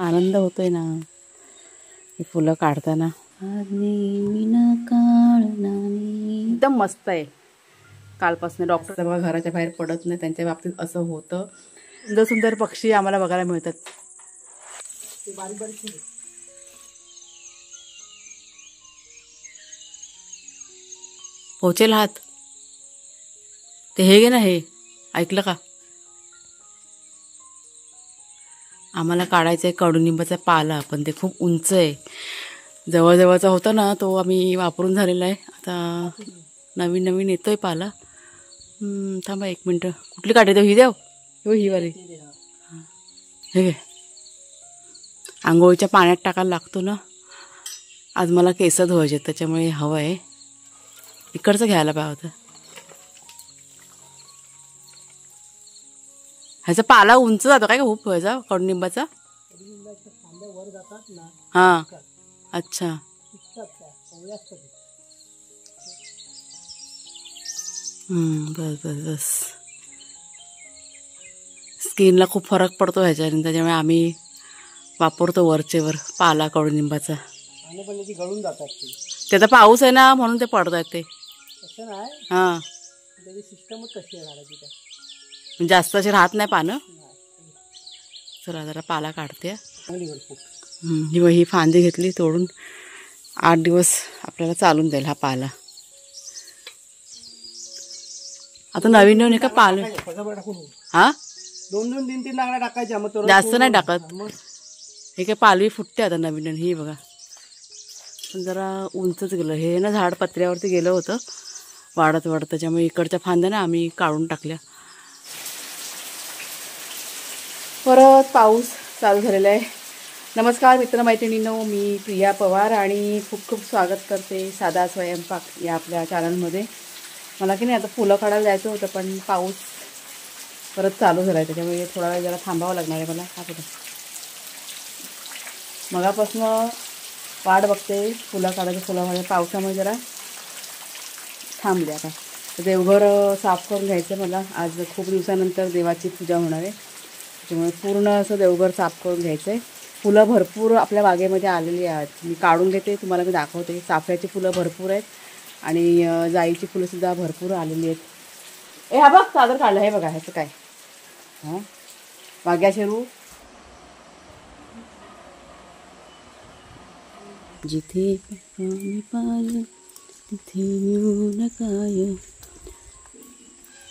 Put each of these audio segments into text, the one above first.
आनंद होतोय ना ही फुलं काढताना. एकदम मस्त आहे. कालपासून डॉक्टर बघा घराच्या बाहेर पडत नाही, त्यांच्या बाबतीत असं होतं. सुंदर सुंदर पक्षी आम्हाला बघायला मिळतात. पोचेल हात ते हे गे ना, हे ऐकलं का? आम्हाला काढायचं आहे कडुनिंबाचा पाला, पण ते खूप उंच आहे. जवळजवळचा होता ना तो आम्ही वापरून झालेला आहे. आता नवीन नवीन येतोय पाला. थांबा 1 मिनटं. कुठली काढायचं? ही द्याव हो, ही वाली. हे घे, आंघोळीच्या पाण्यात टाकायला लागतो ना. आज मला केस धुवायचे त्याच्यामुळे हवं आहे. इकडचं घ्यायला पाहिजे होतं. ह्याचा पाला उंच जातो काय का खूप ह्याचा कडुनिंबाचा? हां, अच्छा. बस बस बस. स्किनला खूप फरक पडतो ह्याच्याने, त्याच्यामुळे आम्ही वापरतो वरचेवर पाला कडुनिंबाचा. गळून जातात ते आता पाऊस आहे ना म्हणून ते पडतात ते. हां, सिस्टमच कशी आहे, जास्त असे राहत नाही पानं. चला जरा पाला काढते. ही फांदी घेतली तोडून. 8 दिवस आपल्याला चालून जाईल हा पाला. आता नवीन नवीन का पाला. हा, 2-2, 3-3 नांगळ्या टाकायच्या, मग जास्त नाही टाकत. हे काय पालवी फुटते आता नवीन नवीन. ही बघा, पण जरा उंचच गेलं हे ना. झाड पत्र्यावरती गेलं होतं वाढत वाढत, त्याच्यामुळे इकडच्या फांद्या ना आम्ही काढून टाकल्या. परत पाऊस चालू झालेला आहे. नमस्कार मित्रमैत्रिणींनो, मी प्रिया पवार आणि खूप खूप स्वागत करते साधा स्वयंपाक या आपल्या चॅनलमध्ये. मला की नाही आता फुलं काढायला जायचं होतं, पण पाऊस परत चालू झाला आहे, त्याच्यामुळे थोडा वेळ जरा थांबावं लागणार आहे मला. हा कुठं मगापासून वाट बघते फुलं काढायचं. फुलामध्ये पावसामुळे जरा थांबले. आता देवघर साफ करून घ्यायचं मला. आज खूप दिवसानंतर देवाची पूजा होणार आहे, त्यामुळे पूर्ण असं देवघर साफ करून घ्यायचं आहे. फुलं भरपूर आपल्या बागेमध्ये आलेली आहेत. मी काढून घेते, तुम्हाला मी दाखवते. चाफ्याची फुलं भरपूर आहेत आणि जाईची फुलंसुद्धा भरपूर आलेली आहेत. हा बघ चादर काढलं, हे बघा ह्याचं काय. हां, वाग्या शेरू. जिथे पाय तिथे मिळून काय.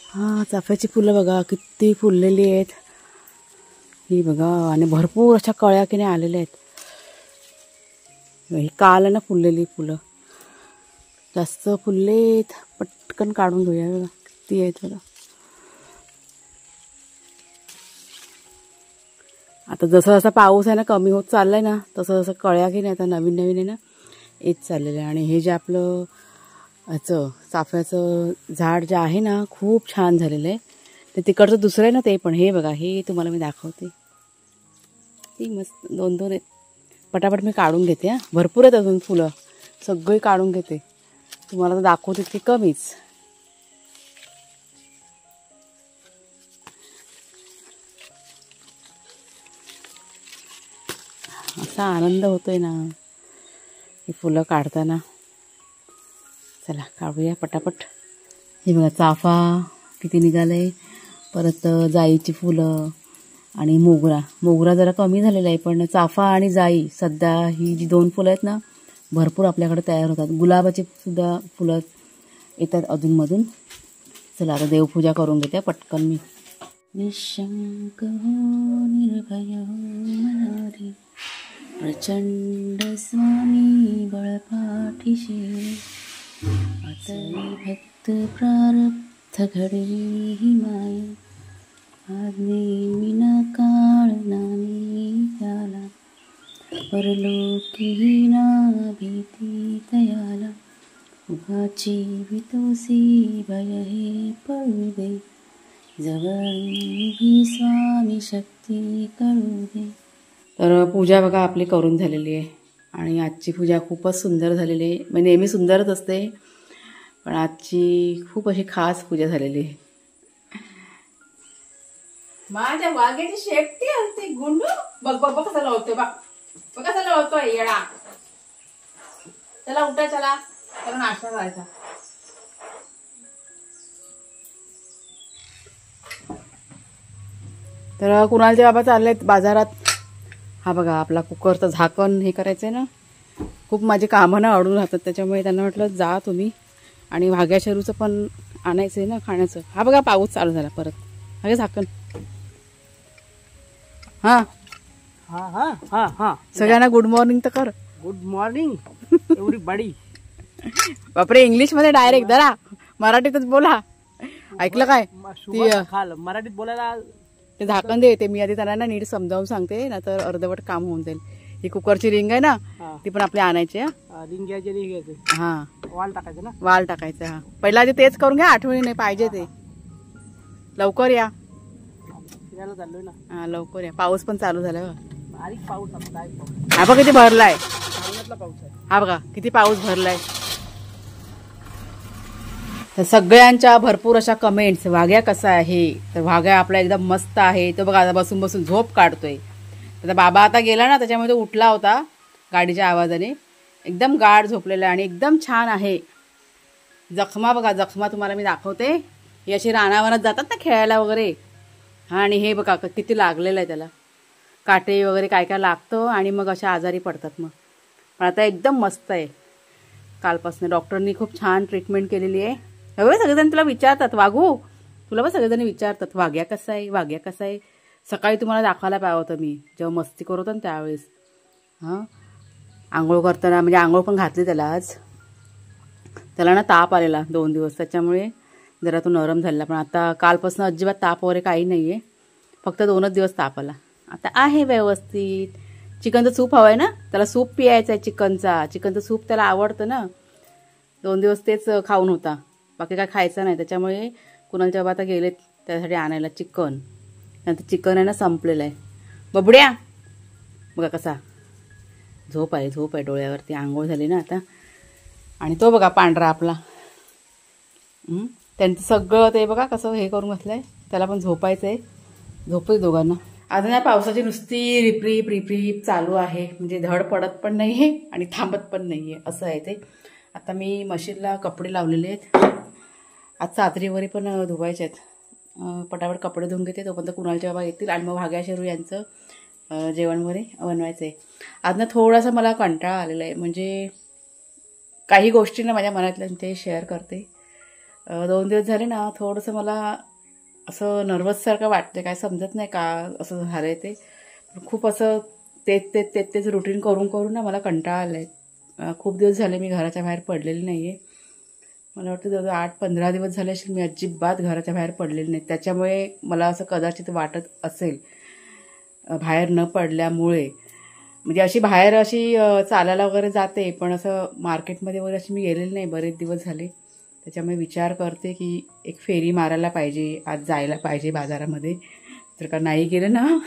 हां, चाफ्याची फुलं बघा किती फुललेली आहेत. ही बघा, आणि भरपूर अशा कळ्या की नाही आलेल्या आहेत. ही काल ना फुललेली फुलं जास्त फुललेत. पटकन काढून घेऊया. बघा किती आहेत बघा. आता जसं जसा पाऊस आहे ना कमी होत चाललाय ना, तसं जसं कळ्या की नाही आता नवीन नवीन आहे ना येत चाललेलं आहे. आणि हे जे आपलं ह्याचं चाफ्याचं झाड जे आहे ना खूप छान झालेलं आहे. ते तिकडचं दुसरं आहे ना ते पण. हे बघा, हे तुम्हाला मी दाखवते. ती मस्त 2-2 आहेत. पटापट मी काढून घेते. हां, भरपूर आहेत अजून फुलं, सगळी काढून घेते. तुम्हाला तर दाखवते ती कमीच. असा आनंद होतोय ना ही फुलं काढताना. चला काढूया पटापट. हे बघा चाफा किती निघालंय. परत जाईची फुलं आणि मोगरा जरा कमी झालेला आहे, पण चाफा आणि जाई सध्या ही जी 2 फुलं आहेत ना भरपूर आपल्याकडे तयार होतात. गुलाबाची सुद्धा फुलं येतात अधूनमधून. चला आता देवपूजा करून घेते पटकन मी. निशंक निर्भय मनारी प्रचंड स्वामी बळपाठीशी अतई भक्त प्रारब्ध घडवी ही माया आज्ञे विना काळ नामी त्याला परलोकी ना भीती तयाला उभाची वितोसी भय हे पळू दे जवळी स्वामी शक्ती कळू दे. तर पूजा बघा आपली करून झालेली आहे आणि आजची पूजा खूपच सुंदर झालेली आहे. म्हणजे नेहमी सुंदरच असते, पण आजची खूप अशी खास पूजा झालेली आहे. माझ्या वाघ्याची शेपटी असते गुंडू. बघ बघ बघ कसा लावतोय, बघ बघ कसा लावतोय येडा. चला उठा, चला त्याला नाश्ता करायचा. तर कुणालचे बाबा चाललेत बाजारात. हा बघा आपला कुकरचं झाकण हे करायचंय ना. खूप माझी कामं ना अडून राहतात, त्याच्यामुळे त्यांना म्हटलं जा तुम्ही. आणि वाघ्या शेरूचं पण आणायचंय ना खाण्याचं. हा बघा पाऊस चालू झाला परत. हा झाकण. हा हा हा हा हा सगळ्यांना गुड मॉर्निंग तर कर. Good morning everybody. बापरे इंग्लिश मध्ये डायरेक्ट जरा मराठीतच बोला. ऐकलं काय? मराठीत बोलायला ते झाकण दे. ते मी आधी त्यांना ना नीट समजावून सांगते ना, तर अर्धवट काम होऊन जाईल. ही कुकरची रिंग आहे ना, ती पण आपली आणायची. रिंग घ्यायची. हा वाल टाकायचं ना. वाल टाकायचं. हा पहिला आधी तेच करून घ्या, आठवणी नाही पाहिजे ते. लवकर या. फिरायला चाललोय ना. हा लवकर या. पाऊस पण चालू झाला. बारीक पाऊस. हा बघा किती भरलाय. पाऊस आहे. हा बघा किती पाऊस भरलाय. तर सगळ्यांच्या भरपूर अशा कमेंट्स. वाघ्या कसा आहे? तर वाघ्या आपला एकदम मस्त आहे. तो बघा बसून बसून झोप काढतोय. तर बाबा आता गेला ना, त्याच्यामुळे तो उठला होता गाडीच्या आवाजाने. एकदम गाढ झोपलेला आहे आणि एकदम छान आहे. जखमा बघा, जखमा तुम्हाला मी दाखवते. ही अशी रानावनात जातात ना खेळायला वगैरे. हा आणि हे बघा किती लागलेलं आहे त्याला. काटे वगैरे काय काय लागतं आणि मग अशा आजारी पडतात मग. पण आता एकदम मस्त आहे. कालपासून डॉक्टरनी खूप छान ट्रीटमेंट केलेली आहे. सगळेजण तुला विचारतात वाघू, तुला पण सगळेजण विचारतात वाघ्या कसा आहे, वाघ्या कसा आहे. सकाळी तुम्हाला दाखवायला पाहिजे होतं मी जेव्हा मस्ती करत होतो ना त्यावेळेस. हां आंघोळ करताना म्हणजे आंघोळ पण घातली त्याला आज. त्याला ना ताप आलेला 2 दिवस, त्याच्यामुळे जरा तो नरम झाला. पण आता कालपासून अजिबात ताप वगैरे काही नाही आहे. फक्त 2च दिवस ताप आला. आता आहे व्यवस्थित. चिकनचं सूप हवं आहे ना त्याला. सूप पियायचं आहे चिकनचा. चिकनचं सूप त्याला आवडतं ना. 2 दिवस तेच खाऊन होता, बाकी काय खायचं नाही. त्याच्यामुळे कुणालच्या बाबा आता गेलेत त्यासाठी आणायला चिकन. नंतर चिकन आहे ना संपलेलं आहे. बबड्या बघा कसा झोप आहे डोळ्यावरती. आंघोळ झाली ना आता. आणि तो बघा पांढरा आपला. त्यांचं सगळं ते बघा कसं हे करून बसलंय. त्याला पण झोपायचं आहे. झोपते दोघांना. आता ना पावसाची नुसती रिपरिप रिपरिप चालू आहे. म्हणजे धड पडत पण नाही आहे आणि थांबत पण नाही आहे, असं आहे ते. आता मी मशीनला कपडे लावलेले आहेत. आज सातरी वगैरे पण धुवायचे आहेत. पटापट कपडे धुवून घेते, तोपर्यंत कुणालच्या बाबा येतील आणि मग वाघ्या शेरू यांचं जेवण वगैरे बनवायचं आहे. आज ना थोडासा मला कंटाळा आलेला आहे. म्हणजे काही गोष्टी ना माझ्या मनातल्या ते शेअर करते. 2 दिवस झाले ना थोडंसं मला असं नर्वससारखं वाटतं. काय समजत नाही का असं झालं आहे ते. खूप असं तेच रुटीन करून करून ना मला कंटाळा आला आहे. खूप दिवस झाले मी घराच्या बाहेर पडलेली नाही आहे. मला वाटतं जवळ 8-15 दिवस झाले असेल मी अजिबात घराच्या बाहेर पडलेली नाही. त्याच्यामुळे मला असं कदाचित वाटत असेल बाहेर न पडल्यामुळे. म्हणजे अशी बाहेर अशी चालायला वगैरे जाते, पण असं मार्केटमध्ये वगैरे अशी मी गेलेली नाही बरेच दिवस झाले. त्याच्यामुळे विचार करते की एक फेरी मारायला पाहिजे, आज जायला पाहिजे बाजारामध्ये. तर का नाही गेलं ना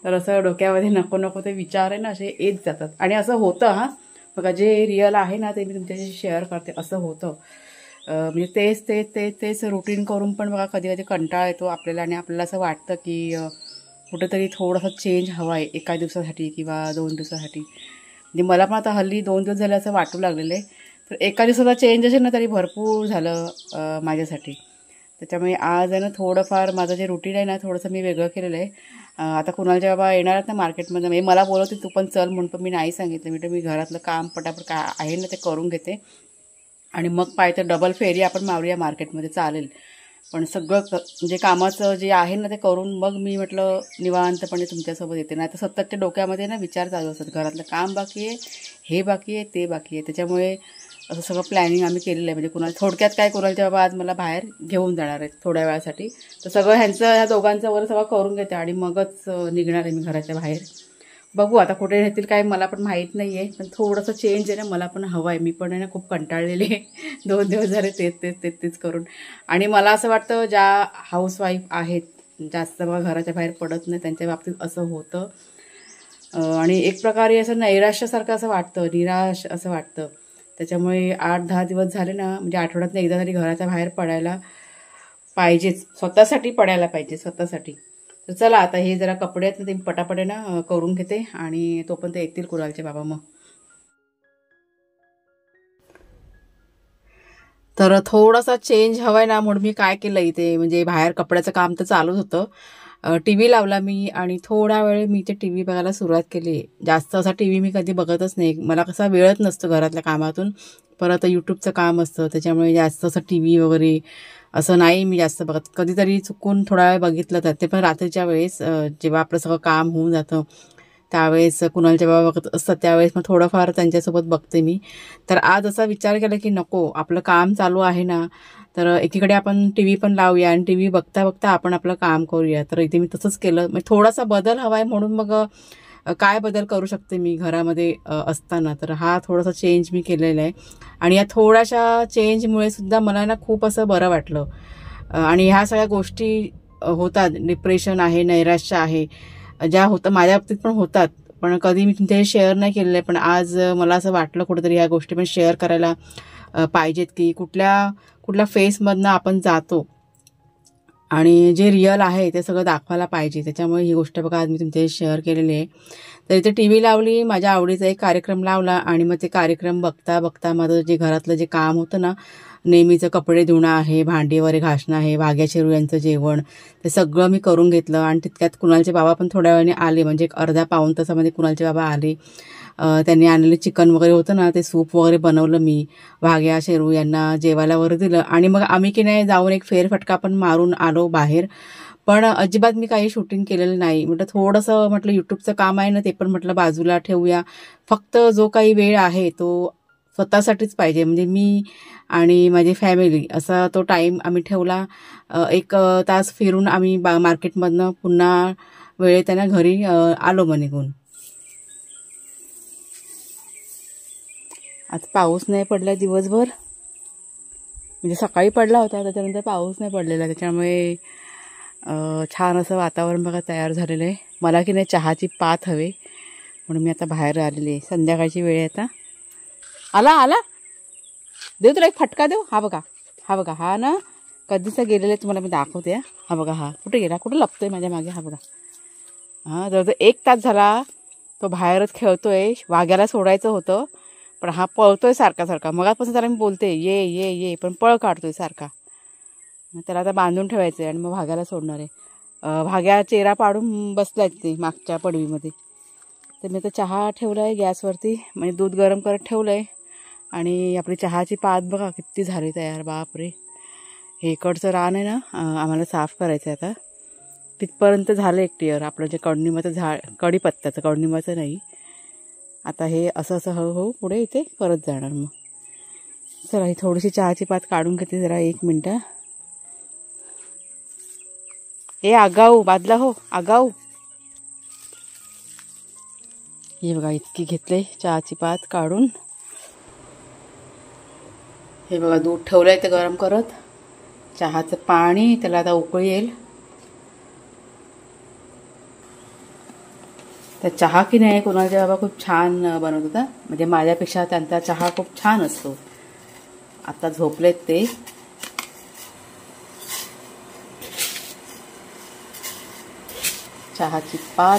तर असं डोक्यामध्ये नको नको ते विचार आहे ना असे येत जातात. आणि असं होतं. हां बघा जे रिअल आहे ना ते मी तुमच्याशी शेअर करते. असं होतं. म्हणजे तेच रुटीन करून पण बघा कधी कधी कंटाळा येतो आपल्याला. आणि आपल्याला असं वाटतं की कुठेतरी थोडासा चेंज हवा आहे एका दिवसासाठी किंवा 2 दिवसासाठी. म्हणजे मला पण आता हल्ली 2 दिवस झाले असं वाटू लागलेलं आहे. तर एका दिवसाचा चेंज असेल ना तरी भरपूर झालं माझ्यासाठी. त्याच्यामुळे आज आहे ना थोडंफार माझं जे रुटीन आहे ना थोडंसं मी वेगळं केलेलं आहे. आता कुणालच्या बाबा येणार आहेत ना मार्केटमध्ये. म्हणजे मला बोलवते तू पण चल म्हणतो. मी नाही सांगितलं. मी घरातलं काम पटापट काय आहे ना ते करून घेते आणि मग पाहिजे तर डबल फेरी आपण मारूया मार्केटमध्ये, चालेल. पण सगळं म्हणजे कामाचं जे आहे ना ते करून मग मी म्हटलं निवांतपणे तुमच्यासोबत येते. नाही तर सततच्या डोक्यामध्ये ना विचार चालू असतात. घरातलं काम बाकी आहे, हे बाकी आहे, ते बाकी आहे. त्याच्यामुळे असं सगळं प्लॅनिंग आम्ही केलेलं आहे. म्हणजे कुणाला थोडक्यात काय कुणालच्या बाबा आज मला बाहेर घेऊन जाणार आहेत थोड्या वेळासाठी. तर सगळं ह्या दोघांचं वगैरे सगळं करून घेते आणि मगच निघणार आहे मी घराच्या बाहेर. बघू आता कुठे राहतील काय मला पण माहीत नाही आहे. पण थोडंसं चेंज आहे ना मला पण हवं आहे. मी पण आहे ना खूप कंटाळलेली आहे 2 दिवस झाले तेच करून. आणि मला असं वाटतं ज्या हाऊसवाईफ आहेत जास्त बघा घराच्या बाहेर पडत नाही त्यांच्या बाबतीत असं होतं. आणि एक प्रकारे असं नैराश्यासारखं असं वाटतं, निराश असं वाटतं. त्याच्यामुळे 8-10 दिवस झाले ना म्हणजे आठवड्यातनं एकदा तरी घराच्या बाहेर पडायला पाहिजेच. स्वतःसाठी पडायला पाहिजे, स्वतःसाठी. तर चला आता हे जरा कपडे आहेत ना ते पटापटे ना करून घेते आणि तो पण ते येतील कुणालचे बाबा मग. तर थोडासा चेंज हवाय ना म्हणून मी काय केलं इथे म्हणजे बाहेर कपड्याचं काम तर चालूच होतं. टी व्ही लावला मी आणि थोडा वेळ मी ते टी व्ही बघायला सुरुवात केली. जास्त असा टी व्ही मी कधी बघतच नाही. मला कसा वेळच नसतो घरातल्या कामातून. परत यूट्यूबचं काम असतं त्याच्यामुळे जास्त असं टी व्ही वगैरे असं नाही मी जास्त बघत. कधीतरी चुकून थोडा वेळ बघितलं तर ते पण रात्रीच्या वेळेस जेव्हा आपलं सगळं काम होऊन जातं त्यावेळेस कुणालच्या बाबा बघत असतात त्यावेळेस मग थोडंफार त्यांच्यासोबत बघते मी. तर आज असा विचार केला की नको आपलं काम चालू आहे ना तर एकीकडे आपण टी व्ही पण लावूया आणि टी व्ही बघता बघता आपण आपलं काम करूया. तर इथे मी तसंच केलं. मग थोडासा बदल हवा आहे म्हणून मग काय बदल करू शकते मी घरामध्ये असताना. तर हा थोडासा चेंज मी केलेला आहे आणि या थोड्याशा चेंजमुळे सुद्धा मला ना खूप असं बरं वाटलं. आणि ह्या सगळ्या गोष्टी होतात. डिप्रेशन आहे, नैराश्य आहे, ज्या होतं माझ्या बाबतीत पण होतात. पण कधी मी तुमच्याशी शेअर नाही केलेलं आहे. पण आज मला असं वाटलं कुठेतरी ह्या गोष्टी पण शेअर करायला पाहिजेत की कुठल्या फेसमधनं आपण जातो आणि जे रिअल आहे ते सगळं दाखवायला पाहिजे. त्याच्यामुळे ही गोष्ट बघा आज मी तुमच्याशी शेअर केलेली आहे. तर इथे टी व्ही लावली, माझ्या आवडीचा एक कार्यक्रम लावला आणि मग ते कार्यक्रम बघता बघता माझं जे घरातलं जे काम होतं ना नेहमीचं कपडे धुणं आहे, भांडी वगैरे घासणं आहे, भाग्या शेरू यांचं जेवण ते सगळं मी करून घेतलं. आणि तितक्यात कुणालचे बाबा पण थोड्या वेळाने आले म्हणजे एक अर्धा पाऊण तासामध्ये कुणालचे बाबा आले. त्यांनी आणलेलं चिकन वगैरे होतं ना ते सूप वगैरे बनवलं मी. भाग्या शेरू यांना जेवायला वगैरे दिलं आणि मग आम्ही की नाही जाऊन एक फेरफटका पण मारून आलो बाहेर. पण अजिबात मी काही शूटिंग केलेलं नाही. म्हटलं थोडंसं म्हटलं यूट्यूबचं काम आहे ना ते पण म्हटलं बाजूला ठेवूया. फक्त जो काही वेळ आहे तो स्वतःसाठीच पाहिजे म्हणजे मी आणि माझी फॅमिली असा तो टाईम आम्ही ठेवला. 1 तास फिरून आम्ही मार्केटमधनं पुन्हा वेळेत त्यांना घरी आलो मग निघून. आज पाऊस नाही पडला दिवसभर म्हणजे सकाळी पडला होता त्याच्यानंतर पाऊस नाही पडलेला. त्याच्यामुळे छान असं वातावरण बघा तयार झालेलं आहे. मला की नाही चहाची पात हवे म्हणून मी आता बाहेर आलेली आहे. संध्याकाळची वेळ आहे आता. आला देऊ तुला एक फटका देऊ. हा बघा हा ना कधीचा गेलेला आहे तुम्हाला मी दाखवते. हा बघा हा कुठे गेला कुठे लपतोय माझ्या मागे. हा बघा हा जवळजवळ 1 तास झाला तो बाहेरच खेळतोय. वाघ्याला सोडायचं होतं पण हा पळतोय सारखा. मगापासून त्याला मी बोलते ये ये ये पण पळ काढतोय सारखा. त्याला आता बांधून ठेवायचं आहे आणि मग भाग्याला सोडणार आहे. भाग्या चेहरा पाडून बसलाय ते मागच्या पडवीमध्ये. तर मी आता चहा ठेवला आहे गॅसवरती म्हणजे दूध गरम करत ठेवलं आहे आणि आपली चहाची पात बघा किती झाली तयार. बापरे हे इकडचं रान आहे ना आम्हाला साफ करायचं आहे आता. तिथपर्यंत झालं एक टिअर आपलं जे कडनिंबाचं कढीपत्त्याचं कडनिंबाचं नाही. आता हे असं हळूहळू पुढे इथे करत जाणार. मग चला ही थोडीशी चहाची पात काढून घेते जरा 1 मिनटं. हे आगाऊ बादला हो आगाऊ. हे बघा इतकी घेतले चहाची पात काढून. हे बघा दूध ठेवलंय ते गरम करत. चहाचं पाणी त्याला आता उकळी येईल. तर चहा की नाही कुणालचे बाबा खूप छान बनवत होता म्हणजे माझ्यापेक्षा त्यांचा चहा खूप छान असतो. आता झोपलेत ते. चहाची पात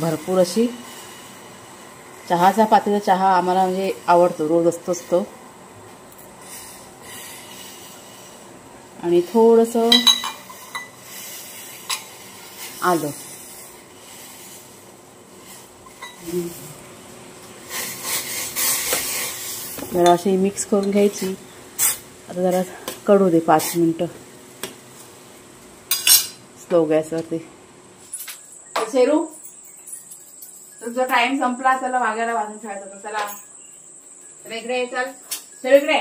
भरपूर अशी. चहाचा पातीचा चहा आम्हाला म्हणजे आवडतो रोज असतोच तो. आणि थोडंसं आलं. जरा अशी मिक्स करून घ्यायची. आता जरा कडू दे 5 मिनटं स्लो गॅसवरती. शेरू तुझा टाइम संपला. चला वाघ्याला बांधून ठेवायचं होतं. चला इकडे चल शेरू इकडे.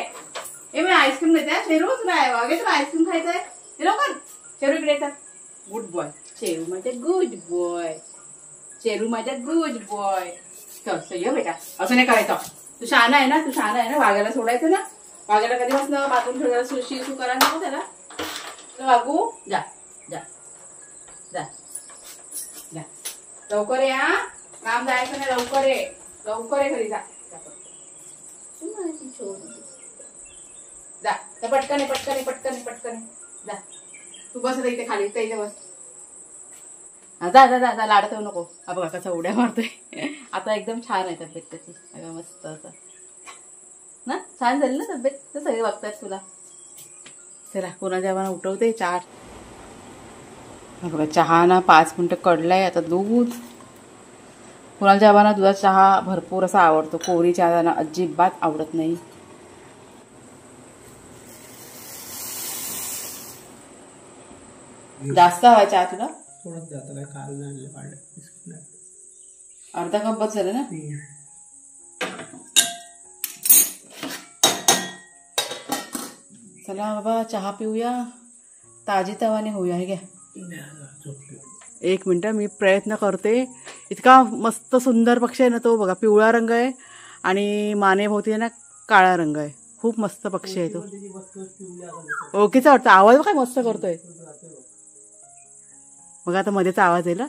मी आईस्क्रीम देते. शेरू तुला आईस्क्रीम खायचंय लवकर. शेरू इकडे चल. गुड बॉय शेरू माझ्या गुड बॉय. शेरू माझ्या गुड बॉय. चल ये बेटा असं नाही करायचं. तू शहाणा आहे ना वाघ्याला सोडायचं ना. वाघ्याला कधीपासून बाथरूम ठेवायला शिशू करा नको त्याला. वागू जा जा जा जा लवकर ये. हा काम जायचं नाही. लवकर ये घरी जा जा. पटकन जा. तू बस इथे खाली इथे बस. जा जा जा लाडत येऊ नको. हा बघा कसा उड्या मारतोय. आता एकदम छान आहे तब्येत त्याची. अगं मस्त असं ना, छान झाली ना तब्येत. तर सगळे बघतात तुला. चला कुणाच्या जेवणा उठवते. चहा बघा, चहा ना 5 मिनिटं कडलाय. आता दूध. कुणाला जेवणा दुधाचा चहा भरपूर असा आवडतो. कोरी चहा ना अजिबात आवडत नाही. जास्त हवा चहा तुला? थोडंच जातं काय, काल नाही अर्धा कप बस झालं ना. चला बाबा चहा पिऊया, ताजी तवाने होऊया. हे घ्या. 1 मिनिट मी प्रयत्न करते. इतका मस्त सुंदर पक्षी आहे ना तो. बघा पिवळा रंग आहे आणि मानेभोवती आहे ना काळा रंग आहे. खूप मस्त पक्षी आहे तो. ओळखीचा वाटतं. आवाज काय मस्त करतोय बघा. आता मध्येचा आवाज येईल.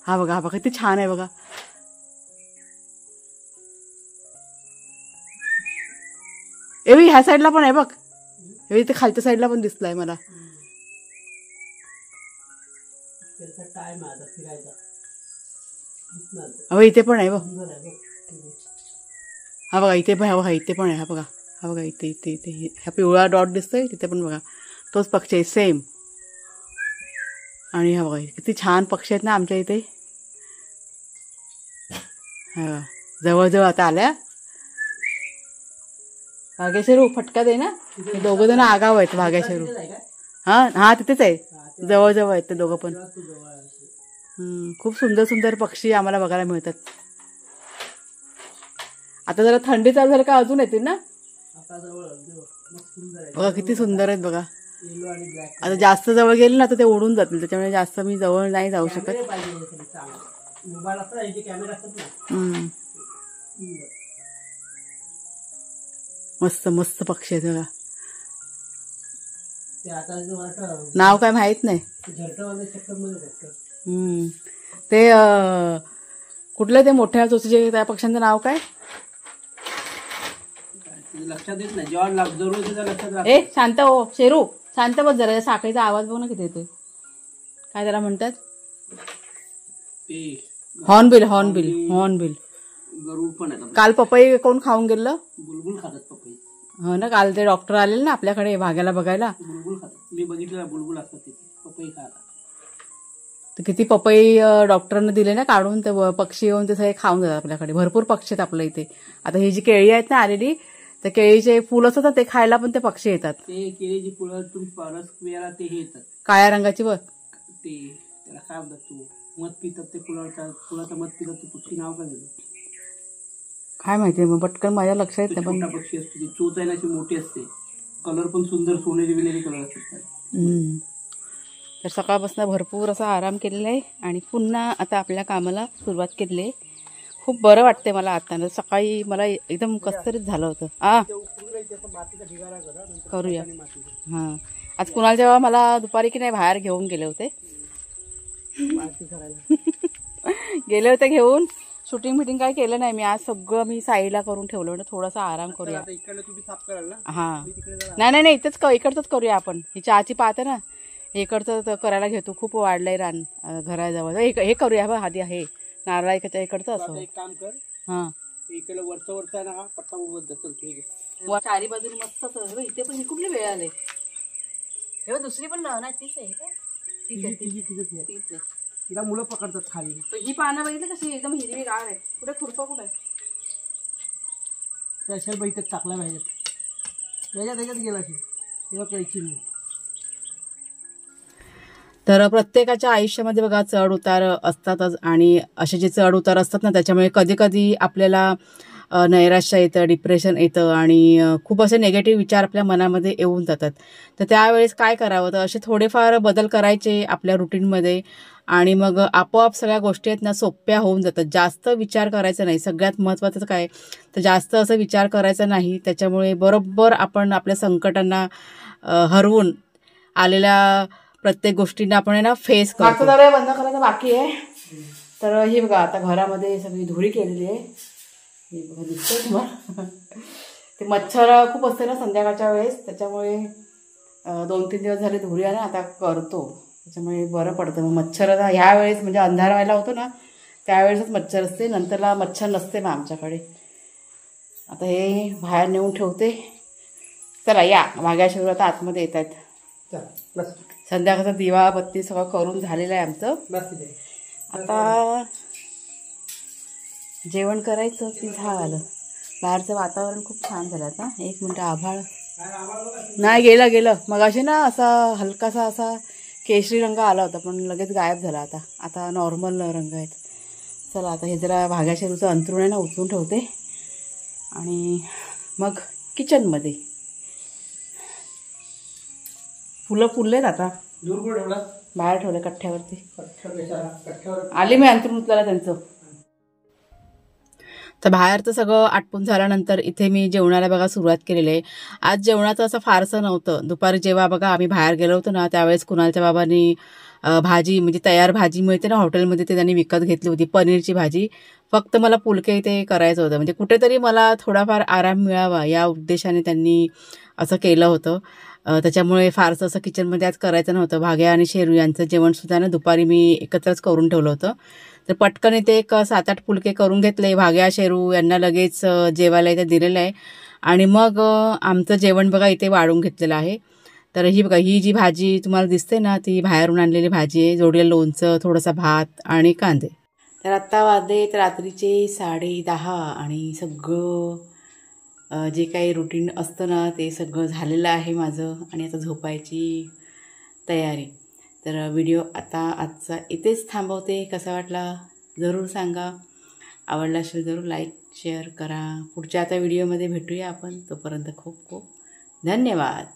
हा बघा, हा बघा किती छान आहे बघा. एवी ह्या साईडला पण आहे बघ. एवी ते खालच्या साईडला पण दिसलाय मला. अहो इथे पण आहे बघ. हा बघा इथे पण. हा इथे पण आहे. हा बघा, हा बघा इथे इथे इथे हा पिवळा डॉट दिसतोय तिथे पण बघा. तोच पक्षी आहे सेम. आणि हा बघा किती छान पक्षी आहेत ना आमच्या इथे. हा जवळजवळ आता आल्या. भाग्यशरू फटका दे ना. हे दोघं जण आगाव आहेत. भाग्यशरू हा हा तिथेच आहे. जवळजवळ आहेत ते दोघं पण. खूप सुंदर सुंदर पक्षी आम्हाला बघायला मिळतात. आता जरा थंडी चालू झाली का अजून येतील ना. बघा किती सुंदर आहेत बघा. आता जास्त जवळ गेले ना तर ते उडून जातील. त्याच्यामुळे जास्त मी जवळ नाही जाऊ शकत. मस्त मस्त पक्षी आहेत बघा. नाव काय माहित नाही. ते कुठलं ते मोठ्या चोचीचे त्या पक्ष्यांचं नाव काय लक्षात येत नाही. जेव्हा जरूर लक्षात. ए शांत हो शेरू, शांत बस जरा. साखळीचा आवाज बघ ना किती येतोय. काय त्याला म्हणतात? हॉर्नबिल. हॉर्नबिल. हॉर्नबिल. गरुड पण आहे. काल पपई कोण खाऊन गेलं? बुलबुल खातात पपई. हो ना, काल ते डॉक्टर आलेले ना आपल्याकडे भाग्याला बघायला. बुलबुल खातात. मी बघितलं बुलबुल असतात तिथे. पपई खातात. तर किती पपई डॉक्टरांना दिले ना काढून. ते पक्षी येऊन ते सगळे खाऊन जातात आपल्याकडे. भरपूर पक्षी आहेत आपल्या इथे. आता ही जी केळी आहेत ना आलेली, तर केळीचे फुल असतात ते खायला पण ते पक्षी येतात. ते केळीची फुलं रस पियाला ते हे येतात. काळ्या रंगाची बघ. ते त्याला काय म्हणतात तू मध पितात ते फुलाचं मध पितात. ते पक्षी नाव काय त्याचं काय माहितीये मग पटकन माझ्या लक्षात येत नाही. छोटा पक्षी असतो. ती चोच आहे ना अशी मोठी असते. कलर पण सुंदर सोनेरी विनेरी कलर असतात. तर सकाळपासून भरपूर असा आराम केलेला आहे आणि पुन्हा आता आपल्या कामाला सुरुवात केली आहे. खूप बरं वाटतंय मला आता. सकाळी मला एकदम कसतरीच झालं होतं. करूया. हां आज कुणाल जेव्हा मला दुपारी की नाही बाहेर घेऊन गेले होते. गेले होते घेऊन. शूटिंग फिटिंग काय केलं नाही मी आज. सगळं मी साईडला करून ठेवलं. म्हणजे थोडासा आराम करूया. हां नाही नाही इथंच इकडचंच करूया आपण. ही चहाची पात आहे ना इकडचं करायला घेतो. खूप वाढलंय रान घराजवळ. हे करूया बा आधी. हे नारळाच्या इकडचं असं. एक काम कर. हा इकडे वरचा आहे ना हा पट्टा उभं चल. चारी बाजूने मस्त. इथे पण ही कुठली वेळ आले. हे दुसरी पण नाही तीच आहे का? तीच आहे. तिला मुलं पकडतात खाली. ही पानं बघितली कशी एकदम हिरवी गार आहे. कुठे खुरपा कुठे त्याच्या बैठक टाकला पाहिजे. त्याच्यात गेला तेव्हा कळची नाही. तर प्रत्येकाच्या आयुष्यामध्ये बघा चढ उतार असतातच. आणि असे जे चढ उतार असतात ना त्याच्यामुळे कधी कधी आपल्याला नैराश्य येतं, डिप्रेशन येतं आणि खूप असे निगेटिव्ह विचार आपल्या मनामध्ये येऊन जातात. तर त्यावेळेस काय करावं, तर असे थोडेफार बदल करायचे आपल्या रुटीनमध्ये आणि मग आपोआप सगळ्या गोष्टी आहेत ना सोप्या होऊन जातात. जास्त विचार करायचा नाही. सगळ्यात महत्त्वाचं काय तर जास्त असं विचार करायचा नाही. त्याच्यामुळे बरोबर आपण आपल्या संकटांना हरवून आलेल्या प्रत्येक गोष्टींना आपण आहे ना फेस करतो. बंद करायचं बाकी आहे. तर हे बघा आता घरामध्ये सगळी धुळी केलेली आहे. हे बघा दिसतंय तुम्हाला. ते मच्छर खूप असते ना संध्याकाळच्या वेळेस. त्याच्यामुळे 2-3 दिवस झाले धुळी आहे ना आता करतो. त्याच्यामुळे बरं पडतं. मग मच्छर ह्या वेळेस म्हणजे अंधार व्हायला होतो ना त्यावेळेसच मच्छर असते, नंतरला मच्छर नसते मग आमच्याकडे. आता हे बाहेर नेऊन ठेवते. चला या भाग्याशिवर आता आतमध्ये येत आहेत. संध्याकाळचा दिवा बत्ती सगळं करून झालेलं आहे आमचं. आता जेवण करायचं की झालं. बाहेरचं वातावरण खूप छान झालं. आता 1 मिनिट आभाळ नाही गेलं मग असे ना असा हलकासा असा केशरी रंग आला होता पण लगेच गायब झाला. आता नॉर्मल रंग आहेत. चला आता हे जरा भाग्याशिरूचं अंथरूण आहे ना उचलून ठेवते आणि मग किचनमध्ये. फुलं फुललेत आता. दूर ठेवला बाहेर ठेवले कठ्ठ्यावरती. आली मी अंथरूण उचलायला त्यांचं. तर बाहेरचं सगळं आटपून झाल्यानंतर इथे मी जेवणाला बघा सुरुवात केलेली आहे. आज जेवणाचं असं फारसं नव्हतं. दुपारी जेव्हा बघा आम्ही बाहेर गेलो होतो ना त्यावेळेस कुणालच्या बाबांनी भाजी म्हणजे तयार भाजी मिळते ना हॉटेलमध्ये ते त्यांनी विकत घेतली होती पनीरची भाजी. फक्त मला पुलके ते करायचं होतं म्हणजे कुठेतरी मला थोडाफार आराम मिळावा या उद्देशाने त्यांनी असं केलं होतं. त्याच्यामुळे फारसं असं किचनमध्ये आज करायचं नव्हतं. भाग्या आणि शेरू यांचं जेवणसुद्धा ना दुपारी मी एकत्रच करून ठेवलं होतं. तर पटकन इथे एक 7-8 फुलके करून घेतले. भाग्या शेरू यांना लगेच जेवायला इथे दिलेलं आहे आणि मग आमचं जेवण बघा इथे वाढून घेतलेलं आहे. तर ही बघा ही जी भाजी तुम्हाला दिसते ना ती बाहेरून आणलेली भाजी आहे. जोडलेलं लोणचं, थोडासा भात आणि कांदे. तर आत्ता वाजलेत रात्रीचे 10:30 आणि सगळं जे काही रुटीन असतं ना ते सगळं झालेलं आहे माझं आणि आता झोपायची तयारी. तर व्हिडिओ आता आजचा इथेच थांबवते. कसा वाटला जरूर सांगा. आवडला असेल जरूर लाईक शेअर करा. पुढच्या आता व्हिडिओमध्ये भेटूया आपण. तोपर्यंत खूप खूप धन्यवाद.